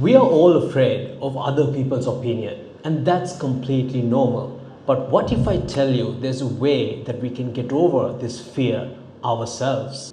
We are all afraid of other people's opinion, and that's completely normal. But what if I tell you there's a way that we can get over this fear ourselves?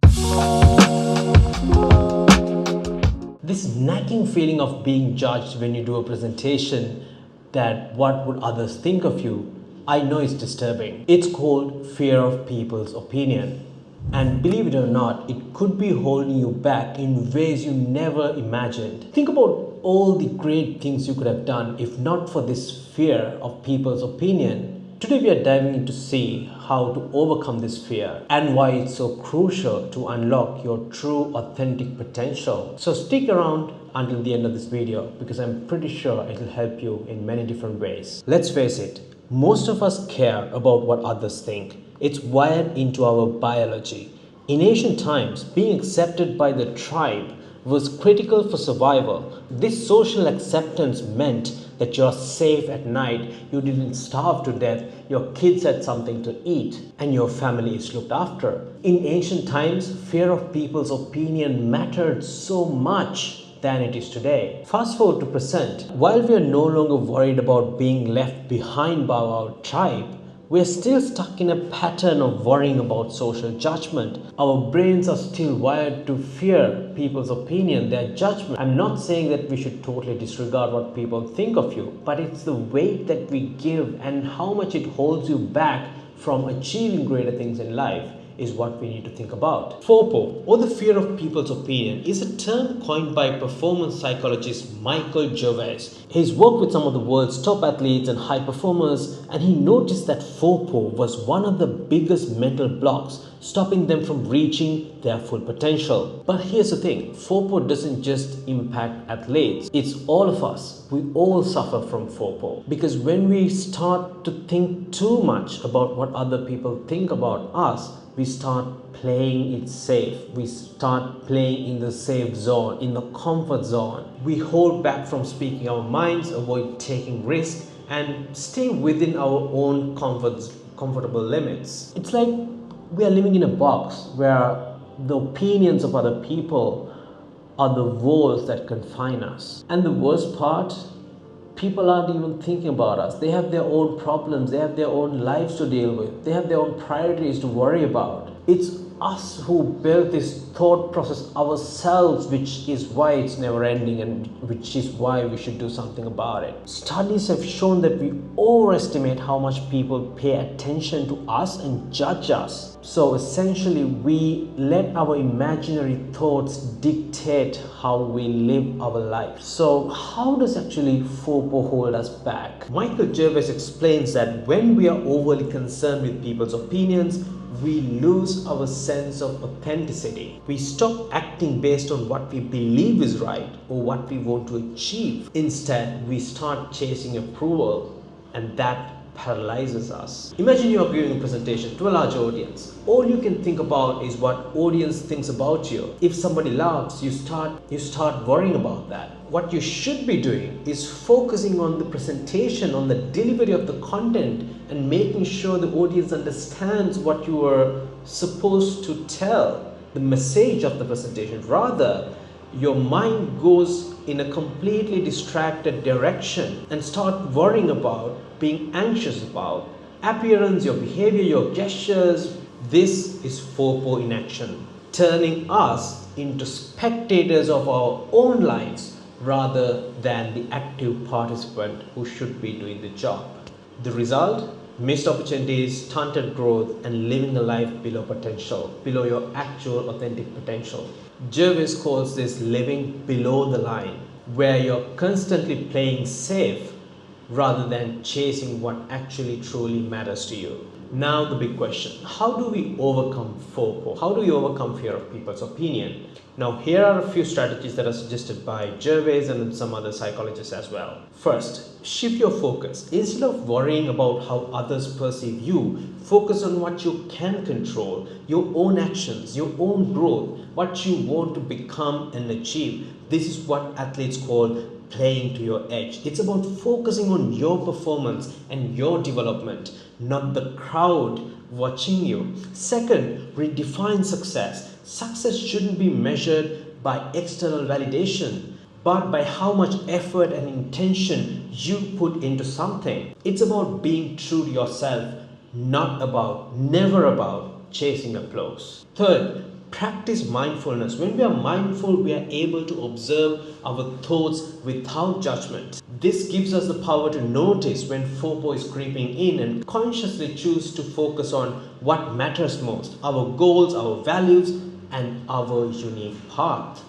This nagging feeling of being judged when you do a presentation, that what would others think of you, I know it's disturbing. It's called fear of people's opinion. And believe it or not, it could be holding you back in ways you never imagined. Think about all the great things you could have done if not for this fear of people's opinion. Today we are diving in to see how to overcome this fear and why it's so crucial to unlock your true authentic potential. So stick around until the end of this video because I'm pretty sure it'll help you in many different ways. Let's face it, most of us care about what others think. It's wired into our biology. In ancient times, being accepted by the tribe was critical for survival. This social acceptance meant that you're safe at night, you didn't starve to death, your kids had something to eat, and your family is looked after. In ancient times, fear of people's opinion mattered so much than it is today. Fast forward to present. While we are no longer worried about being left behind by our tribe, we are still stuck in a pattern of worrying about social judgment. Our brains are still wired to fear people's opinion, their judgment. I'm not saying that we should totally disregard what people think of you, but it's the weight that we give and how much it holds you back from achieving greater things in life is what we need to think about. FOPO, or the fear of people's opinion, is a term coined by performance psychologist Michael Gervais. He's worked with some of the world's top athletes and high performers, and he noticed that FOPO was one of the biggest mental blocks stopping them from reaching their full potential. But here's the thing, FOPO doesn't just impact athletes, it's all of us. We all suffer from FOPO because when we start to think too much about what other people think about us, we start playing it safe. We start playing in the safe zone, in the comfort zone. We hold back from speaking our minds, avoid taking risks, and stay within our own comfortable limits. It's like we are living in a box where the opinions of other people are the walls that confine us. And the worst part, people aren't even thinking about us. They have their own problems, they have their own lives to deal with, they have their own priorities to worry about. It's us who built this thought process ourselves, which is why it's never ending and which is why we should do something about it. Studies have shown that we overestimate how much people pay attention to us and judge us. So essentially, we let our imaginary thoughts dictate how we live our life. So how does actually FOPO hold us back? Michael Gervais explains that when we are overly concerned with people's opinions, we lose our sense of authenticity. We stop acting based on what we believe is right or what we want to achieve. Instead, we start chasing approval, and that paralyzes us. Imagine you are giving a presentation to a large audience. All you can think about is what audience thinks about you. If somebody laughs, you start worrying about that. What you should be doing is focusing on the presentation, on the delivery of the content, and making sure the audience understands what you are supposed to tell, the message of the presentation. Rather, your mind goes in a completely distracted direction and start worrying about, being anxious about appearance, your behavior, your gestures. This is FOPO in action, turning us into spectators of our own lives rather than the active participant who should be doing the job. The result? Missed opportunities, stunted growth, and living a life below potential, below your actual authentic potential. Gervais calls this living below the line, where you're constantly playing safe rather than chasing what actually truly matters to you. Now the big question, how do we overcome FOPO? How do we overcome fear of people's opinion? Now here are a few strategies that are suggested by Gervais and some other psychologists as well. First, shift your focus. Instead of worrying about how others perceive you, focus on what you can control, your own actions, your own growth, what you want to become and achieve. This is what athletes call playing to your edge. It's about focusing on your performance and your development, not the crowd watching you. Second, redefine success. Success shouldn't be measured by external validation. but by how much effort and intention you put into something. It's about being true to yourself, never about chasing applause. Third, practice mindfulness. When we are mindful, we are able to observe our thoughts without judgment. This gives us the power to notice when FOPO is creeping in and consciously choose to focus on what matters most, our goals, our values, and our unique path.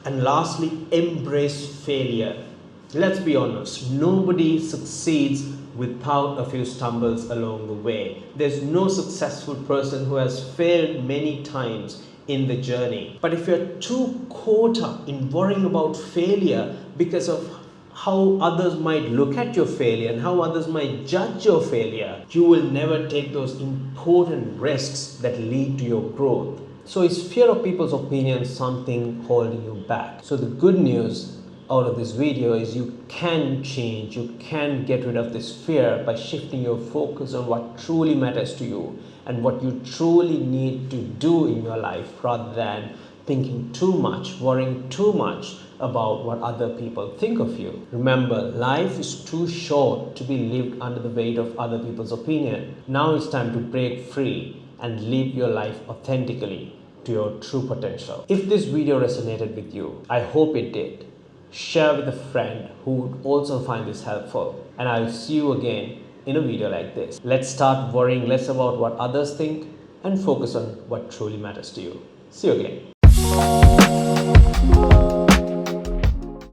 And lastly, embrace failure. Let's be honest, nobody succeeds without a few stumbles along the way. There's no successful person who has failed many times in the journey. But if you're too caught up in worrying about failure because of how others might look at your failure and how others might judge your failure, you will never take those important risks that lead to your growth. So is fear of people's opinion something holding you back? So the good news out of this video is you can change, you can get rid of this fear by shifting your focus on what truly matters to you and what you truly need to do in your life, rather than thinking too much, worrying too much about what other people think of you. Remember, life is too short to be lived under the weight of other people's opinion. Now it's time to break free and live your life authentically to your true potential. If this video resonated with you, I hope it did. Share with a friend who would also find this helpful. And I'll see you again in a video like this. Let's start worrying less about what others think and focus on what truly matters to you. See you again.